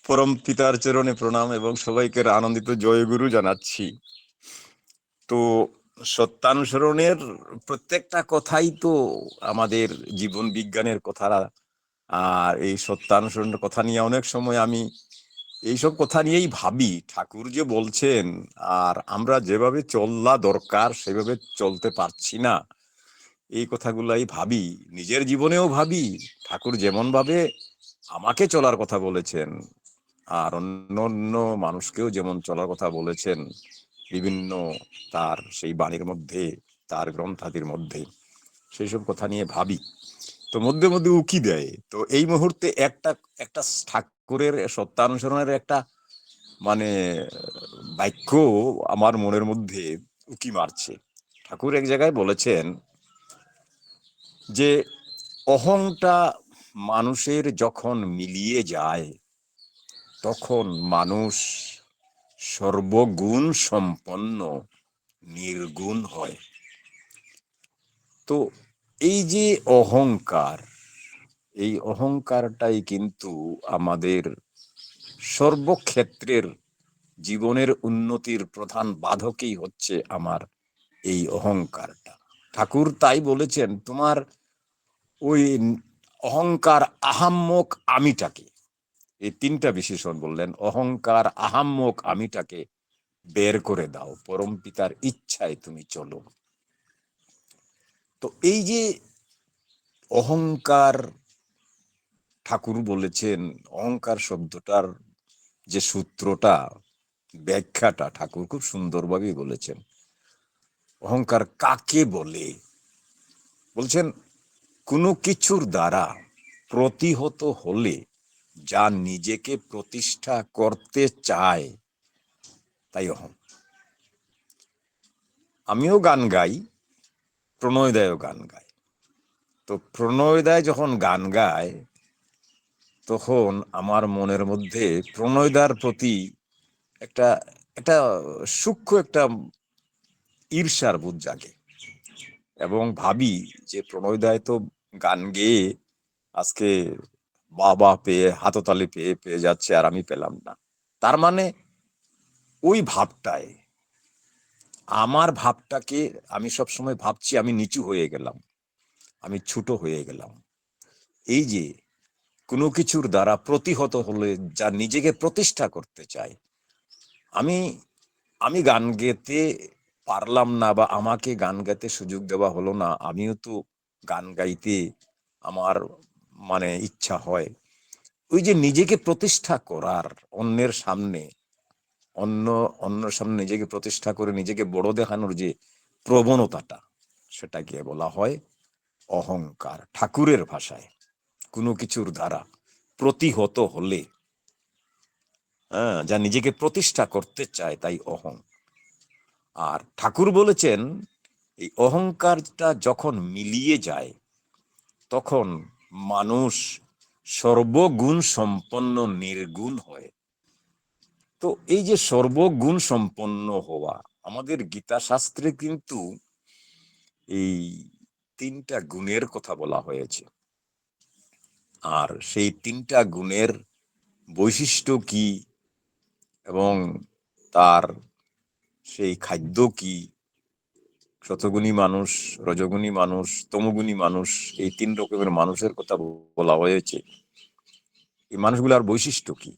পরম পিতার চরণে প্রণাম এবং সবাইকে আনন্দিত জয়গুরু জানাচ্ছি। তো সত্যানুসরণের প্রত্যেকটা কথাই তো আমাদের জীবন বিজ্ঞানের কথা। আর এই সত্যানুসরণের কথা নিয়ে অনেক সময় আমি এইসব কথা নিয়েই ভাবি, ঠাকুর যে বলছেন আর আমরা যেভাবে চললা দরকার সেভাবে চলতে পারছি না, এই কথাগুলাই ভাবি, নিজের জীবনেও ভাবি। ঠাকুর যেমন ভাবে আমাকে চলার কথা বলেছেন আর অন্য অন্য মানুষকেও যেমন চলার কথা বলেছেন বিভিন্ন তার সেই বাণীর মধ্যে, তার গ্রন্থাদির মধ্যে, সেই সব কথা নিয়ে ভাবি। তো মধ্যে মধ্যে উকি দেয়। তো এই মুহূর্তে একটা একটা ঠাকুরের সত্যানুসরণের একটা মানে বাক্য আমার মনের মধ্যে উকি মারছে। ঠাকুর এক জায়গায় বলেছেন যে অহংটা মানুষের যখন মিলিয়ে যায় তখন মানুষ সর্বগুণ সম্পন্ন নির্গুণ হয়। তো এই যে অহংকার, এই অহংকারটাই কিন্তু আমাদের সর্বক্ষেত্রের জীবনের উন্নতির প্রধান বাধকই হচ্ছে আমার এই অহংকারটা। ঠাকুর তাই বলেছেন, তোমার ওই অহংকার আহাম্মক আমিটাকে, এই তিনটা বিশেষণ বললেন, অহংকার আহাম্মক আমিটাকে বের করে দাও, পরম পিতার ইচ্ছায় তুমি চলো। তো এই যে অহংকার, ঠাকুর বলেছেন অহংকার শব্দটার যে সূত্রটা, ব্যাখ্যাটা ঠাকুর খুব সুন্দরভাবে বলেছেন। অহংকার কাকে বলে? বলছেন কোনো কিছুর দ্বারা প্রতিহত হলে যা নিজেকে প্রতিষ্ঠা করতে চায় তাই অহং। আমিও গান গাই, প্রণয়দায়ও গান গায়। তো প্রণয়দায় যখন গান গায় তখন আমার মনের মধ্যে প্রণয়দার প্রতি একটা একটা সূক্ষ্ম একটা ঈর্ষার বোধ জাগে এবং ভাবি যে প্রণয়দায় তো গান গেয়ে আজকে বাবা পেয়ে, হাততালি পেয়ে পেয়ে যাচ্ছে আর আমি পেলাম না। তার মানে ওই ভাবটায়, আমার ভাবটাকে আমি সবসময় ভাবছি আমি নিচু হয়ে গেলাম, আমি ছোট হয়ে গেলাম। এই যে কোনো কিছুর দ্বারা প্রতিহত হলে যা নিজেকে প্রতিষ্ঠা করতে চায়, আমি আমি গান গেতে পারলাম না বা আমাকে গান গাইতে সুযোগ দেওয়া হলো না, আমিও তো গান গাইতে আমার ইচ্ছা হয়। ওই যে নিজেকে প্রতিষ্ঠা করার, অন্যের সামনে, অন্য অন্যের সামনে নিজেকে প্রতিষ্ঠা করে নিজেকে বড় দেখানোর যে প্রবণতাটা, সেটাকে বলা হয় অহংকার ঠাকুরের ভাষায়। কোনো কিছুর দ্বারা প্রতিহত হলে, যা নিজেকে প্রতিষ্ঠা করতে চায় তাই অহং। আর ঠাকুর বলেছেন এই অহংকারটা যখন মিলিয়ে যায় তখন মানুষ সর্বগুণ সম্পন্ন নির্গুণ হয়। তো এই যে সর্বগুণ সম্পন্ন হওয়া, আমাদের গীতা শাস্ত্রে কিন্তু এই তিনটা গুণের কথা বলা হয়েছে। আর সেই তিনটা গুণের বৈশিষ্ট্য কি এবং তার সেই খাদ্য কি, শতগুণী মানুষ, রজগুণী মানুষ, তমগুণী মানুষ, এই তিন রকমের মানুষের কথা বলা হয়েছে। এই মানুষগুলার বৈশিষ্ট্য কি?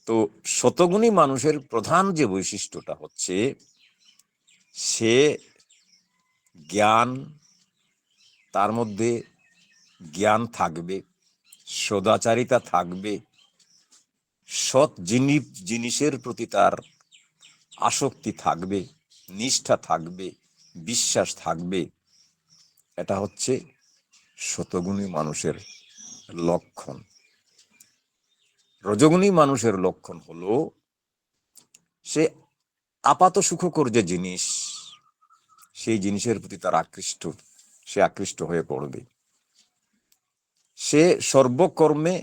তো শতগুণী মানুষের প্রধান যে বৈশিষ্ট্যটা হচ্ছে, সে জ্ঞান, তার মধ্যে জ্ঞান থাকবে, সদাচারিতা থাকবে, সৎ জিনিসের প্রতি তার আসক্তি থাকবে, নিষ্ঠা থাকবে, বিশ্বাস থাকবে। এটা হচ্ছে শতগুণী মানুষের লক্ষণ। রজগুণী মানুষের লক্ষণ হলো সে আপাত সুখকর যে জিনিস, সেই জিনিসের প্রতি তার সে আকৃষ্ট হয়ে পড়বে। সে সর্বকর্মে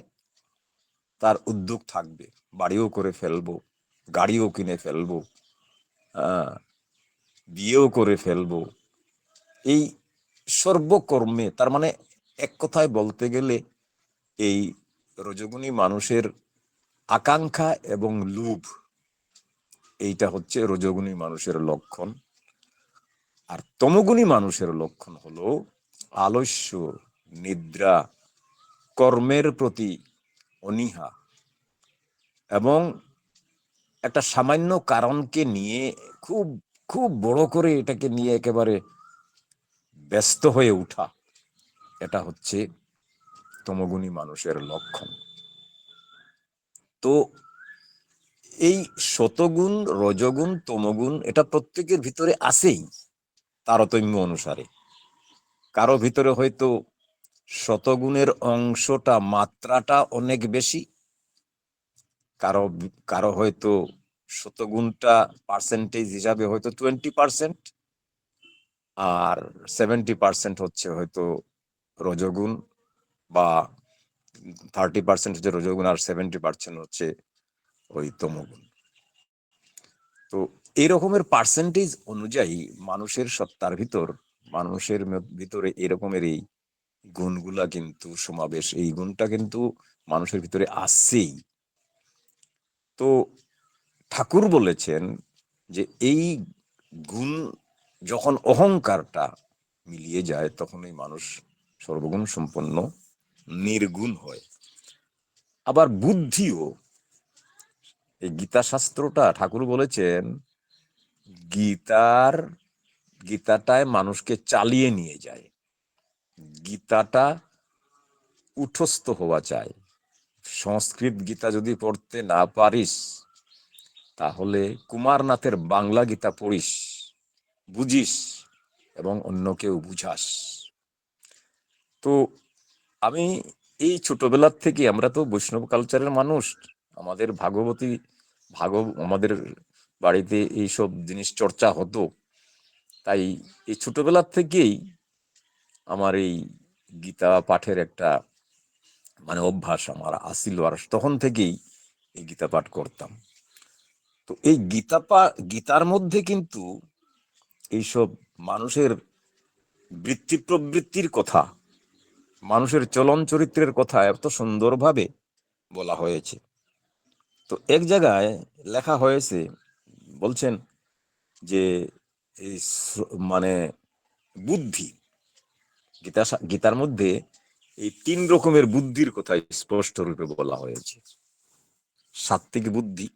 তার উদ্যোগ থাকবে, বাড়িও করে ফেলবো, গাড়িও কিনে ফেলবো, বিয়েও করে ফেলবো। এই সর্বকর্মে, তার মানে এক কথায় বলতে গেলে এই রজোগুণী মানুষের আকাঙ্ক্ষা এবং লোভ, এইটা হচ্ছে রজোগুণী মানুষের লক্ষণ। আর তমোগুণী মানুষের লক্ষণ হলো আলস্য, নিদ্রা, কর্মের প্রতি অনীহা এবং একটা সামান্য কারণকে নিয়ে খুব খুব বড় করে এটাকে নিয়ে একেবারে ব্যস্ত হয়ে ওঠা, এটা হচ্ছে তমোগুণী মানুষের লক্ষণ। তো এই শতগুণ, রজগুণ, তমগুণ এটা প্রত্যেকের ভিতরে আছেই তারতম্য অনুসারে। কারো ভিতরে হয়তো শতগুণের অংশটা, মাত্রাটা অনেক বেশি, কারো কারো হয়তো শতগুণটা পার্সেন্টেজ হিসাবে হয়তো 20%, আর 70% হচ্ছে হয়তো রজগুণ, বা 30% হচ্ছে রজগুণ আর 70% হচ্ছে ওই তমগুণ। তো এই রকমের পার্সেন্টেজ অনুযায়ী মানুষের সত্তার ভিতর, মানুষের ভিতরে এরকমের এই গুণগুলা কিন্তু সমাবেশ, এই গুণটা কিন্তু মানুষের ভিতরে আসছেই। তো ঠাকুর বলেছেন যে এই গুণ যখন অহংকারটা মিলিয়ে যায় তখন এই মানুষ সর্বগুণ সম্পন্ন নির্গুণ হয়। আবার বুদ্ধিও, এই গীতা শাস্ত্রটা ঠাকুর বলেছেন গীতাটায় মানুষকে চালিয়ে নিয়ে যায়, গীতাটা উঠস্থ হওয়া চাই। সংস্কৃত গীতা যদি পড়তে না পারিস তাহলে কুমারনাথের বাংলা গীতা পড়িস, বুঝিস এবং অন্যকেও বুঝাস। তো আমি এই ছোটবেলার থেকে, আমরা তো বৈষ্ণব কালচারের মানুষ, আমাদের আমাদের বাড়িতে এইসব জিনিস চর্চা হতো, তাই এই ছোটবেলার থেকেই আমার এই গীতা পাঠের একটা মানে অভ্যাস আমার আসিল, আর তখন থেকেই এই গীতা পাঠ করতাম। তো এই গীতার মধ্যে কিন্তু এইসব মানুষের বৃত্তি প্রবৃত্তির কথা, মানুষের চলন চরিত্রের কথা এত সুন্দরভাবে বলা হয়েছে। তো এক জায়গায় লেখা হয়েছে, বলছেন যে এই মানে বুদ্ধি, গীতার মধ্যে এই 3 রকমের বুদ্ধির কথা স্পষ্ট রূপে বলা হয়েছে: সাত্ত্বিক বুদ্ধি,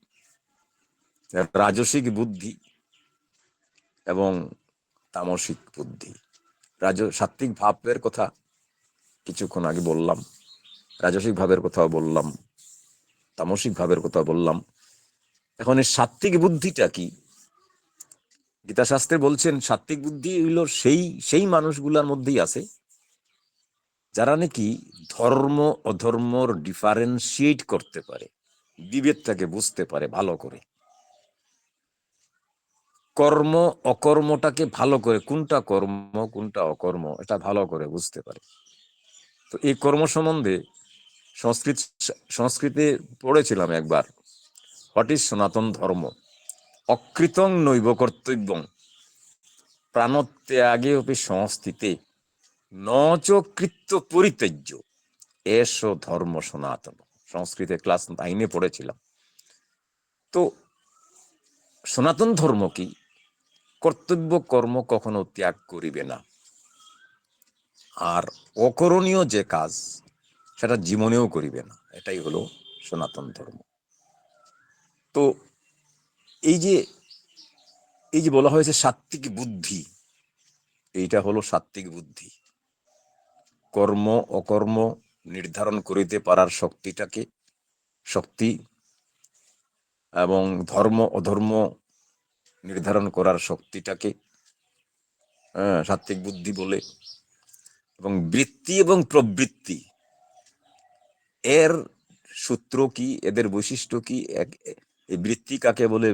রাজসিক বুদ্ধি এবং তামসিক বুদ্ধি। সাত্ত্বিক ভাবের কথা কিছুক্ষণ আগে বললাম, রাজসিক ভাবের কথাও বললাম, তামসিক ভাবের কথা বললাম। এখন এই সাত্ত্বিক বুদ্ধিটা কি? গীতা শাস্ত্রে বলছেন সাত্ত্বিক বুদ্ধি হইল সেই মানুষগুলার মধ্যেই আছে যারা নাকি ধর্ম অধর্মর ডিফারেন্সিয়েট করতে পারে, বিবেকটাকে বুঝতে পারে ভালো করে, কর্ম অকর্মটাকে ভালো করে, কোনটা কর্ম কোনটা অকর্ম এটা ভালো করে বুঝতে পারে। তো এই কর্ম সম্বন্ধে সংস্কৃতে পড়েছিলাম একবার, হোয়াট ইজ সনাতন ধর্ম। অকৃতং নৈব কর্তব্যং প্রাণত্যাগে অপি সংস্থিতে ন চ কৃত্য পরিত্যাজ্য এষ ধর্ম সনাতন। সংস্কৃতে ক্লাস 9-এ পড়েছিলাম। তো সনাতন ধর্ম কি? কর্তব্য কর্ম কখনো ত্যাগ করিবে না, আর অকরণীয় যে কাজ সেটা জীবনেও করিবে না, এটাই হলো সনাতন ধর্ম। তো এই যে বলা হয়েছে সাত্ত্বিক বুদ্ধি, এইটা হলো সাত্ত্বিক বুদ্ধি, কর্ম অকর্ম নির্ধারণ করিতে পারার শক্তি এবং ধর্ম অধর্ম নির্ধারণ করার শক্তিটাকে সাত্ত্বিক বুদ্ধি বলে। এবং বৃত্তি এবং প্রবৃত্তি, এর সূত্র কি, এদের বৈশিষ্ট্য কি, এই বৃত্তি কাকে বলে,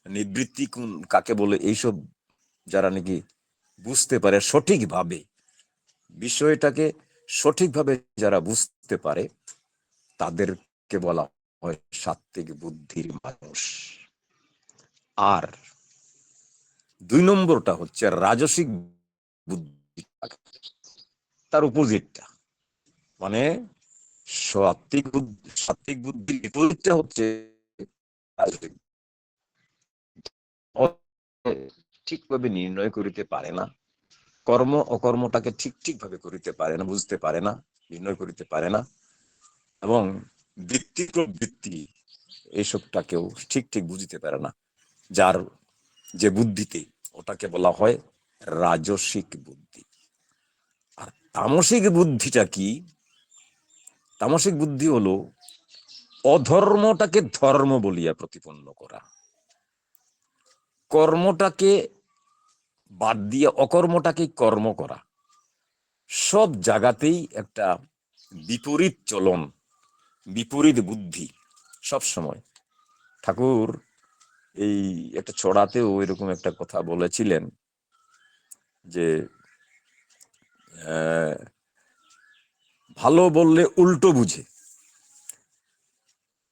নিবৃত্তি কাকে বলে, এইসব যারা নাকি বুঝতে পারে সঠিকভাবে, বিষয়টাকে সঠিকভাবে যারা বুঝতে পারে, তাদেরকে বলা হয় সাত্ত্বিক বুদ্ধির মানুষ। আর 2 নম্বরটা হচ্ছে রাজসিক বুদ্ধি, তার অপোজিটটা, মানে সাত্বিক বুদ্ধির বিপরীতটা হচ্ছে রাজসিক। ঠিকভাবে নির্ণয় করিতে পারে না, কর্ম অকর্মটাকে ঠিক ভাবে করিতে পারে না, বুঝতে পারে না, নির্ণয় করিতে পারে না, এবং বৃত্তি প্রবৃত্তি এইসবটাকেও ঠিক বুঝতে পারে না। যার যে বুদ্ধিতে, ওটাকে বলা হয় রাজসিক বুদ্ধি। আর তামসিক বুদ্ধিটা কি? তামসিক বুদ্ধি হলো অধর্মটাকে ধর্ম বলিয়া প্রতিপন্ন করা, কর্মটাকে বাদ দিয়ে অকর্মটাকে কর্ম করা, সব জায়গাতেই একটা বিপরীত চলন, বিপরীত বুদ্ধি সব সময়। ঠাকুর এই একটা ছড়াতেও এরকম একটা কথা বলেছিলেন যে ভালো বললে উল্টো বুঝে।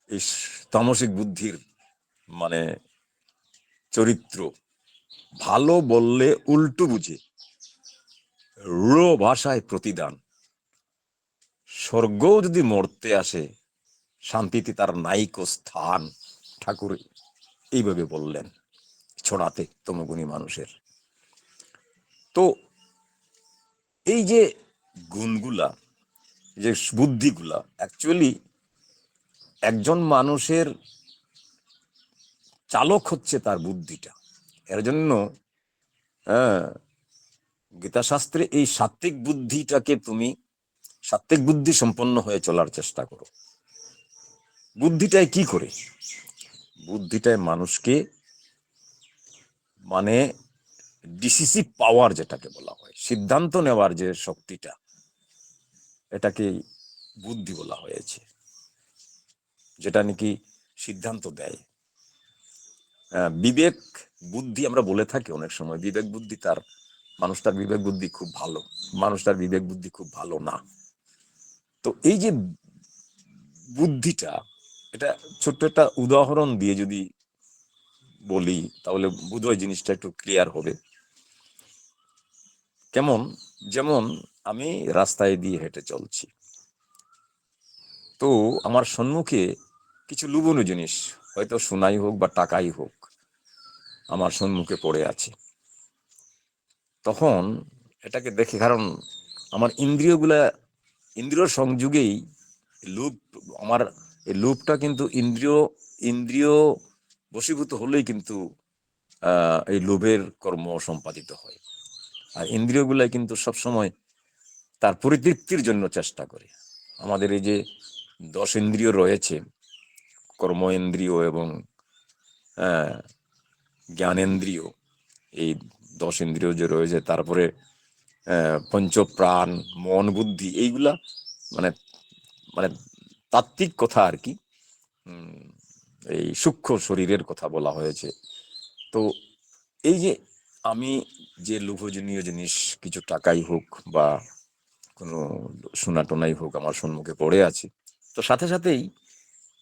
এই তামসিক বুদ্ধির মানে চরিত্র, ভালো বললে উল্টো বুঝে, রূঢ় ভাষায় প্রতিদান, স্বর্গও যদি মরতে আসে শান্তিতে তার নাইক স্থান। ঠাকুর এইভাবে বললেন ছড়াতে তমগুণী মানুষের। তো এই যে গুণগুলা, যে বুদ্ধিগুলা, অ্যাকচুয়ালি একজন মানুষের চালক হচ্ছে তার বুদ্ধিটা। এর জন্য গীতাশাস্ত্রে এই সাত্ত্বিক বুদ্ধিটাকে তুমি সাত্ত্বিক বুদ্ধি সম্পন্ন হয়ে চলার চেষ্টা করো। বুদ্ধিটায় কি করে? বুদ্ধিটায় মানুষকে মানে ডিসিসিভ পাওয়ার যেটাকে বলা হয়, সিদ্ধান্ত নেওয়ার যে শক্তিটা, এটাকে বুদ্ধি বলা হয়েছে, যেটা নাকি সিদ্ধান্ত দেয়। বিবেক বুদ্ধি আমরা বলে থাকি অনেক সময়, বিবেক বুদ্ধি তার মানুষটার বিবেক বুদ্ধি খুব ভালো, মানুষটার বিবেক বুদ্ধি খুব ভালো না। তো এই যে বুদ্ধিটা, এটা ছোট্ট একটা উদাহরণ দিয়ে যদি বলি তাহলে বোধহয় জিনিসটা একটু ক্লিয়ার হবে। কেমন? যেমন আমি রাস্তায় দিয়ে হেঁটে চলছি, তো আমার সম্মুখে কিছু লুবনীয় জিনিস, হয়তো সোনাই হোক বা টাকাই হোক, আমার সম্মুখে পড়ে আছে। তখন এটাকে দেখে, কারণ আমার ইন্দ্রিয় সংযোগেই লোভ, আমার এই লোভটা কিন্তু ইন্দ্রিয় বশীভূত হলেই কিন্তু এই লোভের কর্ম সম্পাদিত হয়। আর ইন্দ্রিয়গুলাই কিন্তু সবসময় তার পরিতৃপ্তির জন্য চেষ্টা করে। আমাদের এই যে 10 ইন্দ্রিয় রয়েছে, কর্ম ইন্দ্রিয় এবং জ্ঞানেন্দ্রিয়, এই 10 ইন্দ্রিয় যে রয়েছে, তারপরে পঞ্চপ্রাণ, মন, বুদ্ধি, এইগুলা মানে মানে তাত্ত্বিক কথা আর কি, এই সূক্ষ্ম শরীরের কথা বলা হয়েছে। তো এই যে আমি যে লোভনীয় জিনিস, কিছু টাকাই হোক বা কোনো সোনা টোনাই হোক, আমার সম্মুখে পড়ে আছে, তো সাথে সাথেই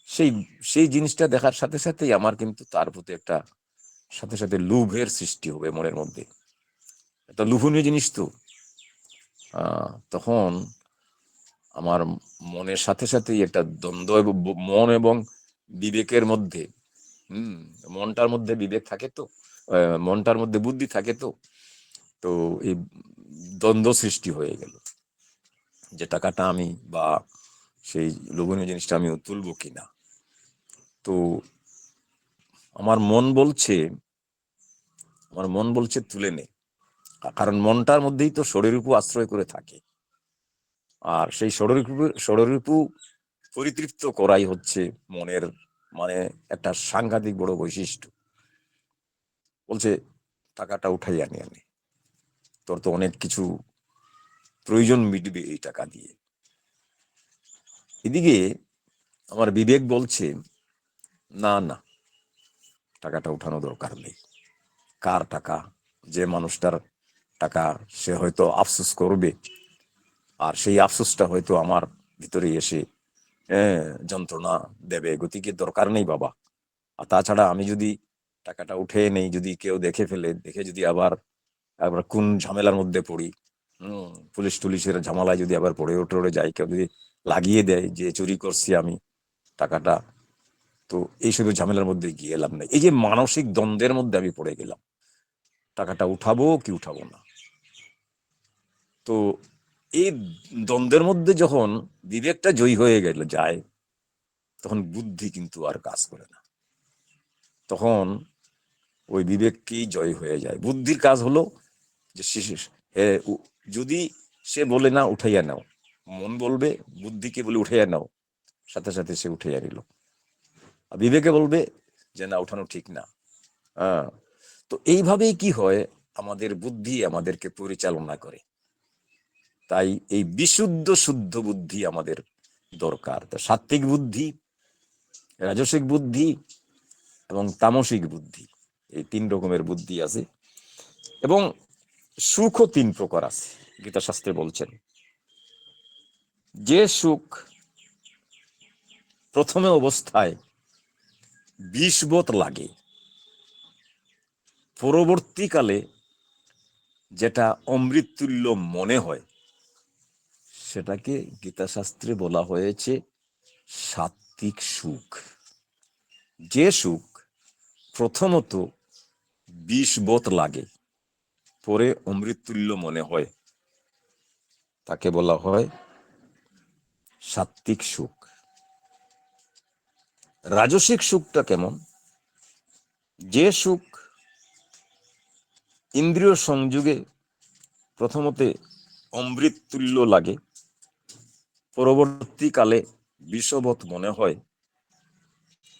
সেই সেই জিনিসটা দেখার সাথে সাথেই আমার কিন্তু তার প্রতি একটা সাথে সাথে লোভের সৃষ্টি হবে মনের মধ্যে। একটা লোভনীয় জিনিস তো, তখন আমার মনের সাথে সাথেই একটা দ্বন্দ্ব, মন এবং বিবেকের মধ্যে, মনটার মধ্যে বিবেক থাকে তো, মনটার মধ্যে বুদ্ধি থাকে তো, তো এই দ্বন্দ্ব সৃষ্টি হয়ে গেল যে টাকাটা আমি বা সেই লোভনীয় জিনিসটা আমি তুলবো কিনা। তো আমার মন বলছে তুলে নে, কারণ মনটার মধ্যেই তো ষড়রিপু আশ্রয় করে থাকে, আর সেই ষড়রিপু পরিতৃপ্ত করাই হচ্ছে মনের মানে একটা সাংঘাতিক বড় বৈশিষ্ট্য। বলছে টাকাটা উঠাই আনি, তোর তো অনেক কিছু প্রয়োজন মিটবে এই টাকা দিয়ে। এদিকে আমার বিবেক বলছে না না, টাকাটা উঠানো দরকার নেই। কার টাকা? যে মানুষটার টাকা, সে হয়তো আফসোস করবে, আর সেই আফসোসটা হয়তো আমার ভিতরে এসে যন্ত্রণা দেবে, গতিকে দরকার নেই বাবা। আর তাছাড়া আমি যদি টাকাটা উঠে নেই, যদি কেউ দেখে ফেলে, দেখে যদি আবার কোন ঝামেলার মধ্যে পড়ি, পুলিশ টুলিশের ঝামেলায় যদি আবার পড়ে টড়ে যায়, কেউ যদি লাগিয়ে দেয় যে চুরি করছি আমি টাকাটা, তো এইসবের ঝামেলার মধ্যে গিয়ে এলাম না। এই যে মানসিক দ্বন্দ্বের মধ্যে আমি পড়ে গেলাম, টাকাটা উঠাবো কি উঠাবো না। তো এই দ্বন্দ্বের মধ্যে যখন বিবেকটা জয়ী হয়ে গেল যায়, তখন বুদ্ধি কিন্তু আর কাজ করে না, তখন ওই বিবেককেই জয় হয়ে যায়। বুদ্ধির কাজ হলো যে যদি সে বলে না উঠাইয়া নাও, মন বলবে বুদ্ধিকে বলে উঠাইয়া নাও, সাথে সাথে সে উঠাইয়া নিল। আর বিবেকে বলবে যে না, উঠানো ঠিক না। হ্যাঁ, তো এইভাবেই কি হয়, আমাদের বুদ্ধি আমাদেরকে পরিচালনা করে। তাই এই বিশুদ্ধ শুদ্ধ বুদ্ধি আমাদের দরকার। তো সাত্ত্বিক বুদ্ধি, রাজসিক বুদ্ধি এবং তামসিক বুদ্ধি, এই 3 রকমের বুদ্ধি আছে। এবং সুখও 3 প্রকার আছে। গীতা শাস্ত্রে বলছেন যে সুখ প্রথমে অবস্থায় বিষবৎ লাগে, পরবর্তীকালে যেটা অমৃততুল্য মনে হয়, সেটাকে গীতা শাস্ত্রে বলা হয়েছে সাত্ত্বিক সুখ। যে সুখ প্রথমত বিষবৎ লাগে, পরে অমৃততুল্য মনে হয়, তাকে বলা হয় সাত্ত্বিক সুখ। রাজসিক সুখটা কেমন? যে সুখ ইন্দ্রিয় সংযোগে প্রথমতে অমৃততুল্য লাগে, পরবর্তীকালে বিষবৎ মনে হয়,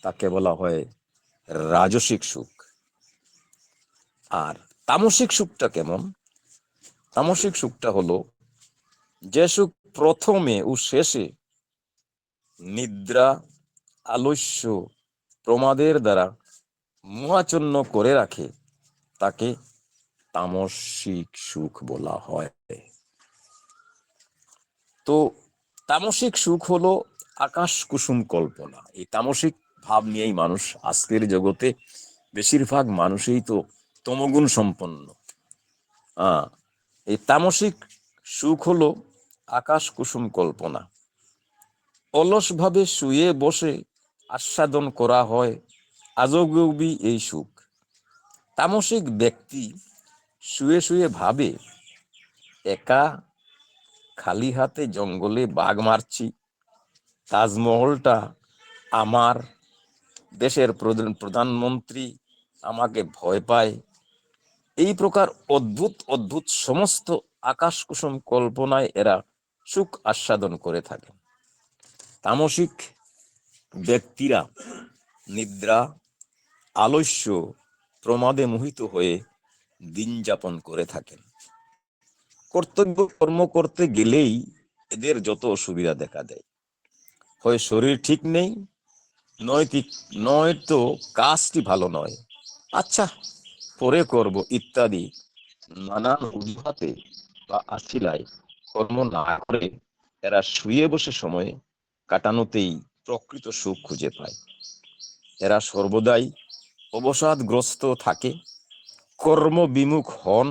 তাকে বলা হয় রাজসিক সুখ। আর তামসিক সুখটা কেমন? তামসিক সুখটা হলো যে সুখ প্রথমে ও শেষে নিদ্রা, আলস্য, প্রমাদের দ্বারা মোহাচ্ছন্ন করে রাখে, তাকে তামসিক সুখ বলা হয়। তো তামসিক সুখ হলো আকাশ কুসুম কল্পনা। এই তামসিক ভাব নিয়েই মানুষ আজকের জগতে, বেশিরভাগ মানুষই তো তমগুণ সম্পন্ন। এই তামসিক সুখ হলো আকাশ কুসুম কল্পনা। অলসভাবে শুয়ে বসে আস্বাদন করা হয় আজগুবি এই সুখ। তামসিক ব্যক্তি শুয়ে শুয়ে ভাবে, একা খালি হাতে জঙ্গলে বাঘ মারছি, তাজমহলটা আমার, দেশের প্রধানমন্ত্রী আমাকে ভয় পায়। এই প্রকার অদ্ভুত অদ্ভুত সমস্ত আকাশ কুসুম কল্পনায় এরা সুখ আস্বাদন করে থাকে। তামসিক ব্যক্তিরা নিদ্রা, আলস্য, প্রমাদে মোহিত হয়ে দিন যাপন করে থাকেন। কর্তব্য কর্ম করতে গেলেই এদের যত অসুবিধা দেখা দেয়, হয় শরীর ঠিক নেই, নয়তো কাজটি ভালো নয়, আচ্ছা পরে করব ইত্যাদি নানান অজুহাতে বা আছিলায় কর্ম না করে এরা শুয়ে বসে সময় কাটানোতেই প্রকৃত সুখ খুঁজে পায়। এরা সর্বদাই অবসাদগ্রস্ত থাকে, কর্ম বিমুখ হন,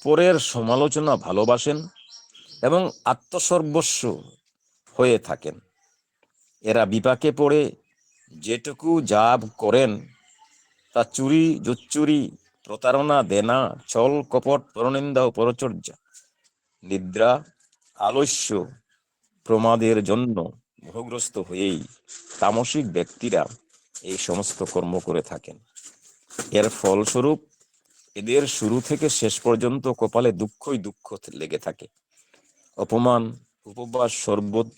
পরের সমালোচনা ভালোবাসেন এবং আত্মসর্বস্ব হয়ে থাকেন। এরা বিপাকে পড়ে যেটুকু যা করেন তা চুরি, জুচ্চুরি, প্রতারণা, দেনা, ছল কপট, পরনিন্দা ও পরচর্যা, নিদ্রা, আলস্য, প্রমাদের জন্য মোহগ্রস্ত হয়েই তামসিক ব্যক্তিরা এই সমস্ত কর্ম করে থাকেন। এর ফলস্বরূপ এদের শুরু থেকে শেষ পর্যন্ত কপালে দুঃখই দুঃখ লেগে থাকে। অপমান, উপবাস, শরবত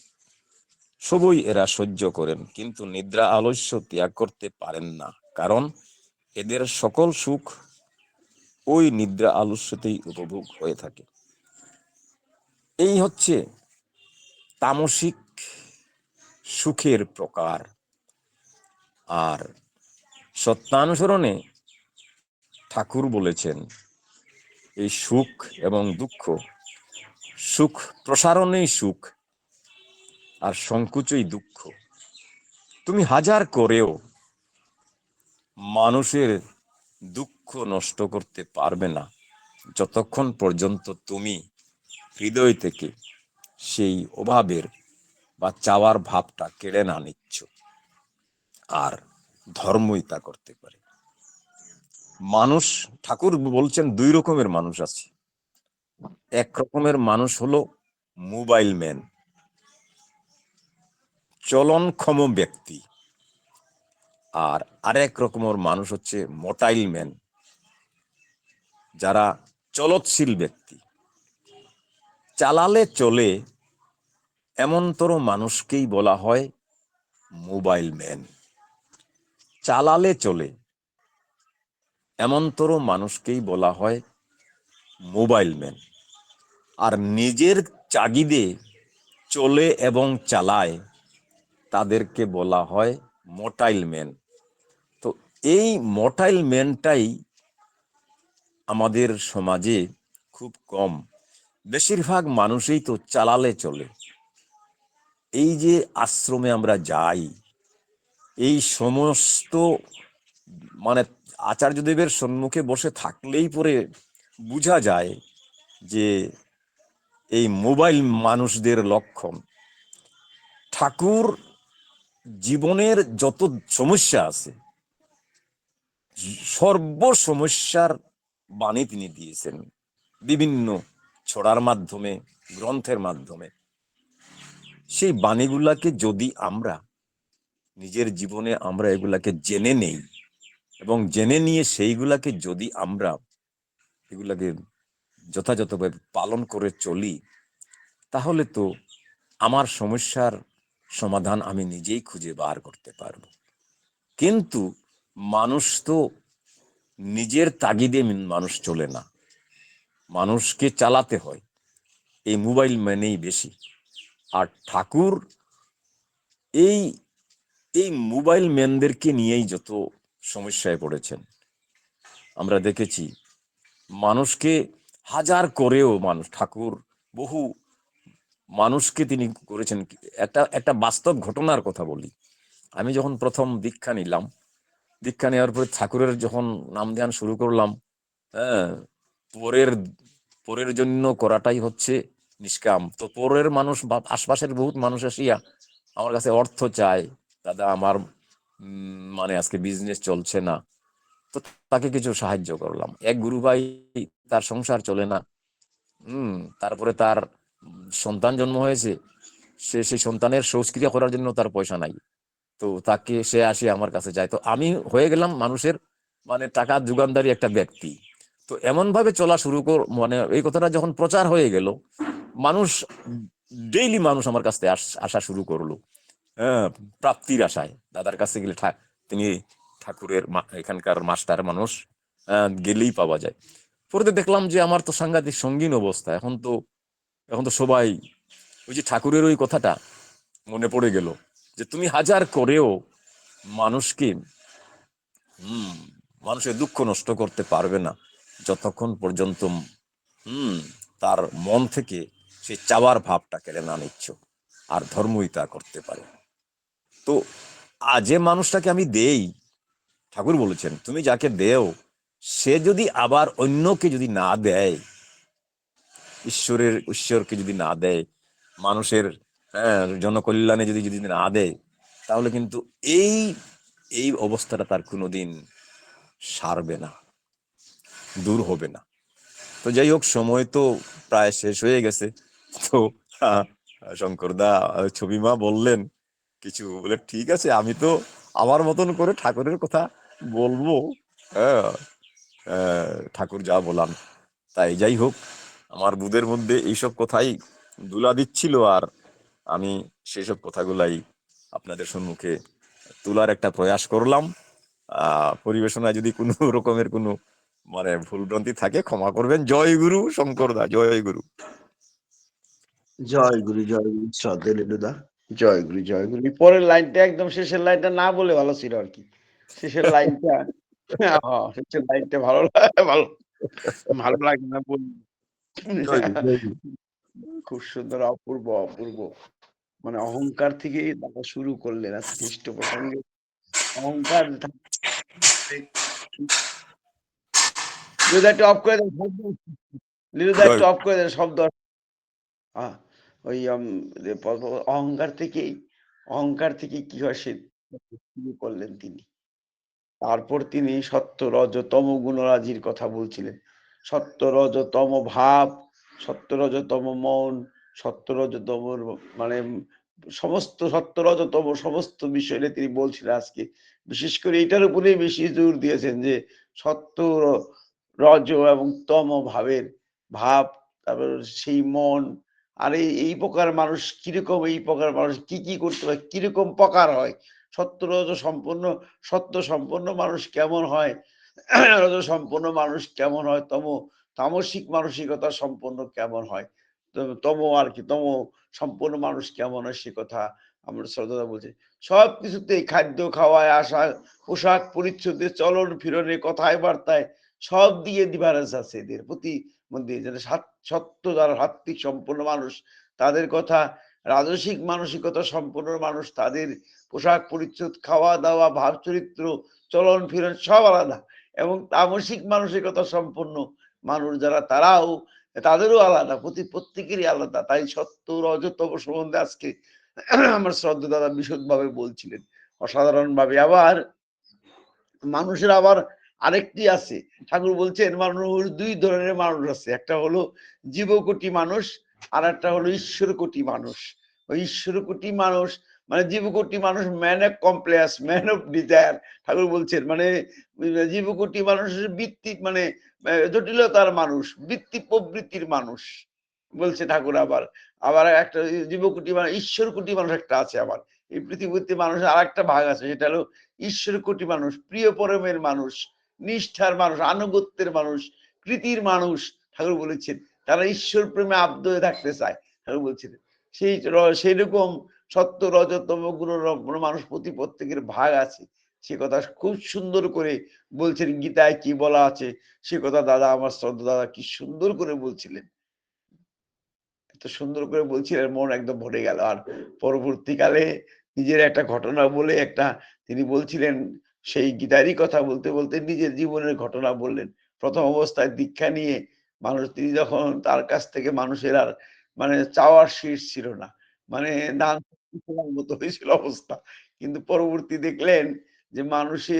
সবই এরা সহ্য করেন, কিন্তু নিদ্রা আলস্য ত্যাগ করতে পারেন না, কারণ এদের সকল সুখ ওই নিদ্রা আলস্যতেই উপভোগ হয়ে থাকে। এই হচ্ছে তামসিক সুখের প্রকার। আর সত্যানুসরণে ঠাকুর বলেছেন এই সুখ এবং দুঃখ, সুখ প্রসারণেই সুখ আর সংকুচই দুঃখ। তুমি হাজার করেও মানুষের দুঃখ নষ্ট করতে পারবে না যতক্ষণ পর্যন্ত তুমি হৃদয় থেকে সেই অভাবের বা চাওয়ার ভাবটা কেড়ে না নিচ্ছ, আর ধর্মই তা করতে পারে। মানুষ, ঠাকুর বলছেন দুই রকমের মানুষ আছে। এক রকমের মানুষ হলো মোবাইল ম্যান, চলনক্ষম ব্যক্তি, আর আরেক রকমের মানুষ হচ্ছে মোটাইল ম্যান, যারা চলৎশীল ব্যক্তি। চালালে চলে এমনতর মানুষকেই বলা হয় মোবাইল ম্যান। চালালে চলে এমনতর মানুষকেই বলা হয় মোবাইল ম্যান। আর নিজের চাগিদে চলে এবং চালায় তাদেরকে বলা হয় মোটাইল ম্যান। তো এই মোটাইল ম্যানটাই আমাদের সমাজে খুব কম। বেশিরভাগ মানুষই তো চালালে চলে। এই যে আশ্রমে আমরা যাই, এই সমস্ত মানে আচার্যদেবের সম্মুখে বসে থাকলেই পরে বোঝা যায় যে এই মোবাইল মানুষদের লক্ষণ। ঠাকুর জীবনের যত সমস্যা আছে, সর্ব সমস্যার বাণী তিনি দিয়েছেন বিভিন্ন ছড়ার মাধ্যমে, গ্রন্থের মাধ্যমে। সেই বাণীগুলাকে যদি আমরা নিজের জীবনে আমরা এগুলাকে জেনে নেই এবং জেনে নিয়ে সেইগুলাকে যদি আমরা এগুলাকে যথাযথভাবে পালন করে চলি, তাহলে তো আমার সমস্যার সমাধান আমি নিজেই খুঁজে বার করতে পারবো। কিন্তু মানুষ তো নিজের তাগিদে মানুষ চলে না, মানুষকে চালাতে হয়। এই মোবাইল ম্যানেই বেশি। আর ঠাকুর এই এই মোবাইল ম্যানদেরকে নিয়েই যত সমস্যায় পড়েছেন। আমরা দেখেছি মানুষকে হাজার করেও মানুষ, ঠাকুর বহু মানুষকে তিনি করেছেন। একটা একটা বাস্তব ঘটনার কথা বলি। আমি যখন প্রথম দীক্ষা নিলাম, দীক্ষা নেওয়ার পরে ঠাকুরের যখন নাম ধ্যান শুরু করলাম, হ্যাঁ, পরের পরের জন্য করাটাই হচ্ছে নিষ্কাম। তো পরের মানুষ বা আশপাশের বহুত মানুষ আসিয়া আমার কাছে অর্থ চায়, দাদা আমার মানে আজকে বিজনেস চলছে না, তো তাকে কিছু সাহায্য করলাম। এক গুরু ভাই, তার সংসার চলে না, তারপরে তার সন্তান জন্ম হয়েছে, সে সেই সন্তানের শৌচক্রিয়া করার জন্য তার পয়সা নাই। তো তাকে সে আসে আমার কাছে যায়, তো আমি হয়ে গেলাম মানুষের মানে টাকা যোগানদারি একটা ব্যক্তি। তো এমন ভাবে চলা শুরু মানে এই কথাটা যখন প্রচার হয়ে গেল, মানুষ ডেইলি মানুষ আমার কাছে আসা শুরু করলো, হ্যাঁ, প্রাপ্তির আশায়। দাদার কাছে গেলে তিনি ঠাকুরের এখানকার মাস্টার মানুষ, গেলেই পাওয়া যায়। পরে দেখলাম যে আমার তো সাংঘাতিক সঙ্গীন অবস্থা। এখন তো সবাই ওই যে ঠাকুরের ওই কথাটা মনে পড়ে গেল যে তুমি হাজার করেও মানুষকে মানুষের দুঃখ নষ্ট করতে পারবে না যতক্ষণ পর্যন্ত তার মন থেকে সেই চাওয়ার ভাবটা কেড়ে না নিচ্ছ, আর ধর্মই তা করতে পারে। তো যে মানুষটাকে আমি দেই, ঠাকুর বলেছেন তুমি যাকে দেও সে যদি আবার অন্যকে যদি না দেয়, ঈশ্বরকে যদি না দেয়, মানুষের জনকল্যাণে যদি যদি না দেয়, তাহলে কিন্তু এই এই অবস্থাটা তার কোনোদিন সারবে না, দূর হবে না। তো যাই হোক, সময় তো প্রায় শেষ হয়ে গেছে। তো শঙ্করদা ছবিমা বললেন কিছু, বলে ঠিক আছে আমি তো আমার মতন করে ঠাকুরের কথা বলবো, হ্যাঁ, ঠাকুর যা বলান তাই। যাই হোক, আমার বুদের মধ্যে এইসব কথাই দুলা দিচ্ছিল, আর আমি সেই সব কথাগুলাই আপনাদের সম্মুখে তোলার একটা প্রয়াস করলাম। পরিবেশনায় যদি কোনো রকমের কোনো মানে ভুলভ্রান্তি থাকে ক্ষমা করবেন। জয় গুরু শঙ্করদা, জয় গুরু। জয় গুরু, জয় গুরু, শ্রদ্ধে লেলুদা, জয় গুরু, জয় গুরু। পরের লাইনটা একদম শেষের লাইনটা না বলে ভালো ছিল আর কি। শেষের লাইনটা শেষের লাইনটা ভালো ভালো ভালো লাগে না বলি। খুব সুন্দর, অপূর্ব অপূর্ব। মানে অহংকার থেকে দেখা শুরু করলেন আজকে পৃষ্ঠপ্রসঙ্গে। অহংকার লিলুদা একটু অফ করে দেন, লিলুদা একটু অফ করে দেন শব্দ। ওই অহংকার থেকেই কি হয় সে শুরু করলেন তিনি। তারপর তিনি সত্য রজ তম গুণরাজির কথা বলছিলেন। সত্য রজ তম ভাব, সত্য রজ তম মন, সত্য রজ তমর মানে সমস্ত সত্য রজ তম সমস্ত বিষয় নিয়ে তিনি বলছিলেন আজকে। বিশেষ করে এটার উপরেই বেশি জোর দিয়েছেন যে সত্য রজ এবং তম ভাবের ভাব, তারপর সেই মন। আর এই প্রকার মানুষ কিরকম, এই প্রকার মানুষ কি করতে পারে, কিরকম প্রকার হয়, সত্য রজ সম্পন্ন সত্য সম্পন্ন মানুষ কেমন হয়, রজ সম্পন্ন মানুষ কেমন হয়, তামসিক মানসিকতা সম্পন্ন কেমন হয়, তম আর কি তম সম্পন্ন মানুষ কেমন হয় সে কথা আমরা শ্রদ্ধা বলছি। সব কিছুতেই খাদ্য খাওয়ায়, আসা, পোশাক পরিচ্ছদে, চলন ফিরনে, কথায় বার্তায় সব দিয়ে ডিফারেন্স আছে এদের প্রতি মধ্যে। যেটা সত্য যারা সাত্বিক সম্পন্ন মানুষ তাদের কথা, রাজসিক মানসিকতা সম্পন্ন মানুষ তাদের পোশাক পরিচ্ছদ, খাওয়া দাওয়া, ভাব চরিত্র, চলন ফিরন সব আলাদা। এবং তামসিক মানসিকতা সম্পন্ন মানুষ যারা তারাও তাদেরও আলাদা, প্রত্যেকেরই আলাদা। তাই সত্য রজতম সম্বন্ধে আজকে আমার শ্রদ্ধা দাদা বিশদভাবে বলছিলেন, অসাধারণ ভাবে। আবার মানুষের আবার আরেকটি আছে, ঠাকুর বলছেন মানুষ দুই ধরনের মানুষ আছে, একটা হলো জীবকোটি মানুষ, আর একটা হলো ঈশ্বর কোটি মানুষ। ওই ঈশ্বর কোটি মানুষ মানে জীবকোটি মানুষ man of complex, man of desire. Thakur বলছেন মানে জীবকোটি মানুষের বৃত্তি মানে জটিলতার মানুষ, বৃত্তি প্রবৃত্তির মানুষ বলছে ঠাকুর। আবার আবার একটা জীবকোটি মানুষ, ঈশ্বর কোটি মানুষ একটা আছে। আবার এই পৃথিবীতে মানুষের আর একটা ভাগ আছে, সেটা হলো ঈশ্বর কোটি মানুষ, প্রিয় পরমের মানুষ, নিষ্ঠার মানুষ, আনুগত্যের মানুষ, কৃতির মানুষ। ঠাকুর বলেছেন তারা ঈশ্বর প্রেমে আবদ্ধ হয়ে থাকতে চায়। ঠাকুর বলছিলেন সেই রকম সত্য রজতম গুণ মানুষ প্রত্যেকের ভাগ আছে। সে কথা খুব সুন্দর করে বলছেন, গীতায় কি বলা আছে সে কথা দাদা, আমার শ্রদ্ধা দাদা কি সুন্দর করে বলছিলেন, এত সুন্দর করে বলছিলেন, মন একদম ভরে গেল। আর পরবর্তীকালে নিজের একটা ঘটনা বলে একটা তিনি বলছিলেন, সেই গীতারই কথা বলতে বলতে নিজের জীবনের ঘটনা বললেন। প্রথম অবস্থায় দীক্ষা নিয়ে তিনি যখন তার কাছ থেকে মানুষের আর মানে চাওয়ার শীষ ছিল না, মানে দান মতো হয়েছিল অবস্থা। কিন্তু পরবর্তী দেখলেন যে মানুষে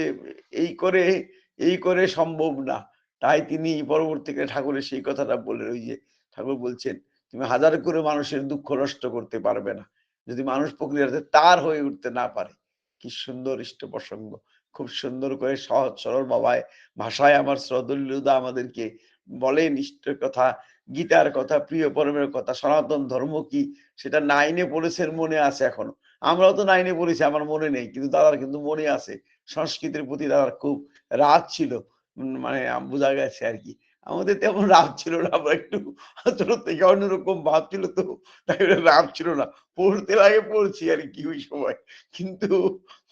এই করে সম্ভব না। তাই তিনি পরবর্তীকালে ঠাকুরের সেই কথাটা বললেন, ওই যে ঠাকুর বলছেন তুমি হাজার করে মানুষের দুঃখ নষ্ট করতে পারবে না যদি মানুষ প্রক্রিয়াতে তার হয়ে উঠতে না পারে। কি সুন্দর ইষ্ট প্রসঙ্গ, খুব সুন্দর করে সহজ সরল ভাষায় আমার শ্রদ্ধা আমাদেরকে বলেন ইষ্টের কথা, গীতার কথা, প্রিয় পরমের কথা, সনাতন ধর্ম কি সেটা নাইনে পড়েছেন, মনে আছে এখনো। আমরাও তো নাইনে পড়েছি, আমার মনে নেই, কিন্তু দাদার কিন্তু মনে আছে। সংস্কৃতির প্রতি দাদার খুব রাগ ছিল, মানে বোঝা গেছে আর কি। আমাদের তেমন রাগ ছিল না, আমরা একটু ছোট থেকে অন্যরকম ভাব ছিল, তো তাই রাগ ছিল না, পড়তে লাগে পড়ছি আর কি ওই সময়। কিন্তু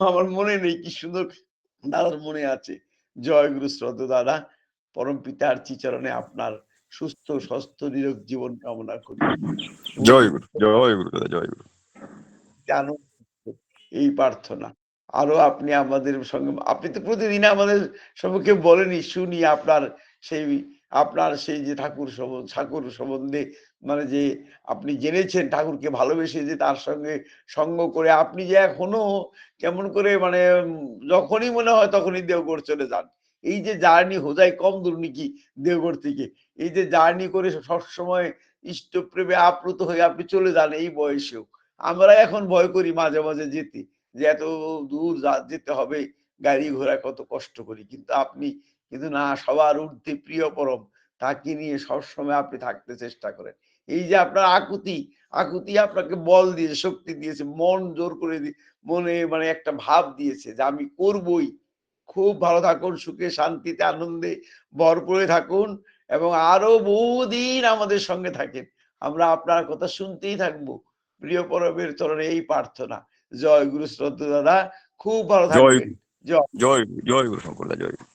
আমার মনে নেই, কি সুন্দর দাদার মনে আছে। জয় গুরু শ্রদ্ধা দাদা, পরম পিতার চিচরণে আপনার সুস্থ স্বাস্থ্য নিরোগ জীবন কামনা করি। জয় গুরু, জয় গুরু দাদা, জয় গুরু। জানো এই প্রার্থনা। আরো আপনি আমাদের সঙ্গে, আপনি তো প্রতিদিন আমাদের সম্মুখে বলেনই, শুনি আপনার সেই যে ঠাকুর সম্বন্ধে, মানে যে আপনি জেনেছেন ঠাকুরকে ভালোবেসে, যে তার সঙ্গে সঙ্গ করে আপনি যে এখনো কেমন করে মানে যখনই মনে হয় তখনই দেওঘর চলে যান। এই যে জার্নি হোজাই কম দূর নাকি দেওঘর থেকে, এই যে জার্নি করে সবসময় ইষ্টপ্রেমে আপ্লুত হয়ে আপনি চলে যান এই বয়সেও। আমরা এখন ভয় করি মাঝে মাঝে যেতে, যে এত দূর যেতে হবে, গাড়ি ঘোড়া কত কষ্ট করি। কিন্তু আপনি কিন্তু না, সবার ঊর্ধ্বে প্রিয় পরম, তাকে নিয়ে সবসময় আপনি থাকতে চেষ্টা করেন। এই যে আপনার আকুতি আপনাকে বল দিয়েছে, শক্তি দিয়েছে, মন জোর করে মনে মানে একটা ভাব দিয়েছে যে আমি করবই। খুব ভালো থাকুন, সুখে শান্তিতে আনন্দে ভরপুরে থাকুন, এবং আরো বহুদিন আমাদের সঙ্গে থাকেন। আমরা আপনার কথা শুনতেই থাকবো। প্রিয় পরমের চরণে এই প্রার্থনা। জয় গুরু শ্রদ্ধা দাদা, খুব ভালো জয় থাকবেন। জয়। জয় গুরু, জয় গুরু শঙ্কর দা, জয় গুরু।